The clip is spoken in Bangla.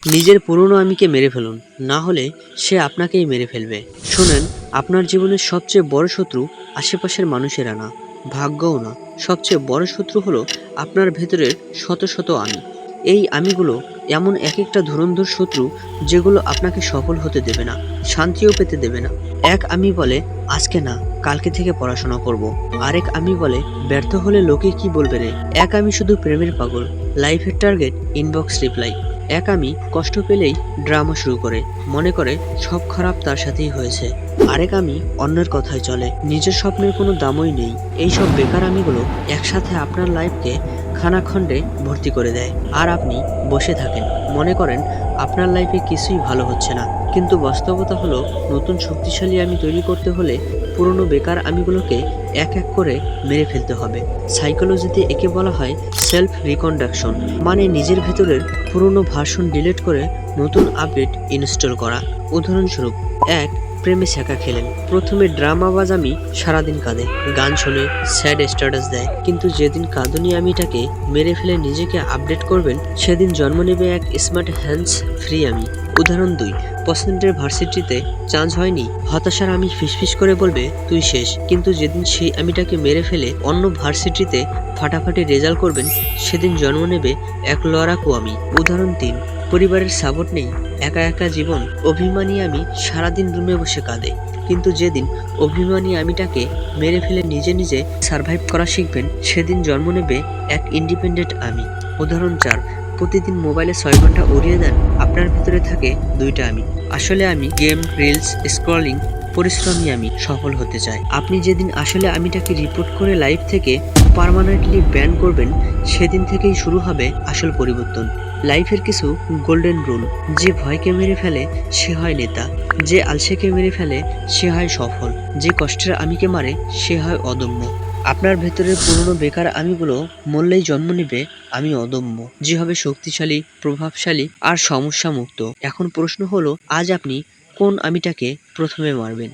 নিজের পুরনো আমিকে মেরে ফেলুন, না হলে সে আপনাকেই মেরে ফেলবে। শোনেন, আপনার জীবনের সবচেয়ে বড় শত্রু আশেপাশের মানুষেরা না, ভাগ্যও না। সবচেয়ে বড় শত্রু হলো আপনার ভেতরের শত শত আমি। এই আমিগুলো এমন এক একটা ধুরন্ধর শত্রু, যেগুলো আপনাকে সফল হতে দেবে না, শান্তিও পেতে দেবে না। এক আমি বলে, আজকে না, কালকে থেকে পড়াশোনা করব। আরেক আমি বলে, ব্যর্থ হলে লোকে কি বলবে রে। এক আমি শুধু প্রেমের পাগল, লাইফের টার্গেট ইনবক্স রিপ্লাই। এক আমি কষ্ট পেলেই ড্রামা শুরু করে, মনে করে সব খারাপ তার সাথেই হয়েছে। আরেক আমি অন্যের কথায় চলে, নিজের স্বপ্নের কোনো দামই নেই। এইসব বেকার আমিগুলো একসাথে আপনার লাইফকে খানাখণ্ডে ভর্তি করে দেয়। আর আপনি বসে থাকেন, মনে করেন আপনার লাইফে কিছুই ভালো হচ্ছে না। কিন্তু বাস্তবতা হলো, নতুন শক্তিশালী আমি তৈরি করতে হলে পুরনো বেকার আমিগুলোকে এক এক করে মেরে ফেলতে হবে। সাইকোলজিতে একে বলা হয় সেলফ রিকন্ডাকশন, মানে নিজের ভেতরের পুরনো ভার্সন ডিলিট করে নতুন আপডেট ইনস্টল করা। উদাহরণস্বরূপ, এক প্রেমে ছ্যাঁকা খেলেন। প্রথমে ড্রামাবাজ আমি সারাদিন কাঁদে, গান শোনে, স্যাড স্ট্যাটাস দেয়। কিন্তু যেদিন কাঁদুনি আমিটাকে মেরে ফেলে নিজেকে আপডেট করবেন, সেদিন জন্ম নেবে এক স্মার্ট হ্যান্ডস ফ্রি আমি। উদাহরণ 2, পছন্দের ভার্সিটিতে চান্স হয়নি, হতাশার আমি ফিসফিস করে বলবে তুই শেষ। কিন্তু যেদিন সেই আমিটাকে মেরে ফেলে অন্য ভার্সিটিতে ফাটাফাটি রেজাল্ট করবেন, সেদিন জন্ম নেবে এক লড়াকু আমি। উদাহরণ 3, পরিবারের সাপোর্ট নেই, একা একা জীবন, অভিমানী আমি সারাদিন রুমে বসে কাঁদে। কিন্তু যেদিন অভিমানী আমিটাকে মেরে ফেলে নিজে নিজে সারভাইভ করা শিখবেন, সেদিন জন্ম নেবে এক ইন্ডিপেন্ডেন্ট আমি। উদাহরণ 4, প্রতিদিন মোবাইলে 6 ঘন্টা উড়িয়ে দেন, আপনার ভিতরে থাকে দুইটা আমি। আসলে আমি গেম, রিলস, স্ক্রলিং, পরিশ্রমী আমি সফল হতে চাই। আপনি যেদিন আসলে আমিটাকে রিপোর্ট করে লাইফ থেকে পার্মানেন্টলি ব্যান করবেন, সেদিন থেকেই শুরু হবে আসল পরিবর্তন। লাইফের কিছু গোল্ডেন রুল: যে ভয়কে মেরে ফেলে সে হয় নেতা, যে আলসেকে মেরে ফেলে সে হয় সফল, যে কষ্টের আমিকে মারে সে হয় অদম্য। আপনার ভেতরের পুরনো বেকার আমিগুলো মরলেই জন্ম নেবে আমি অদম্য, যে হবে শক্তিশালী, প্রভাবশালী আর সমস্যা মুক্ত। এখন প্রশ্ন হলো, আজ আপনি কোন আমিটাকে প্রথমে মারবেন?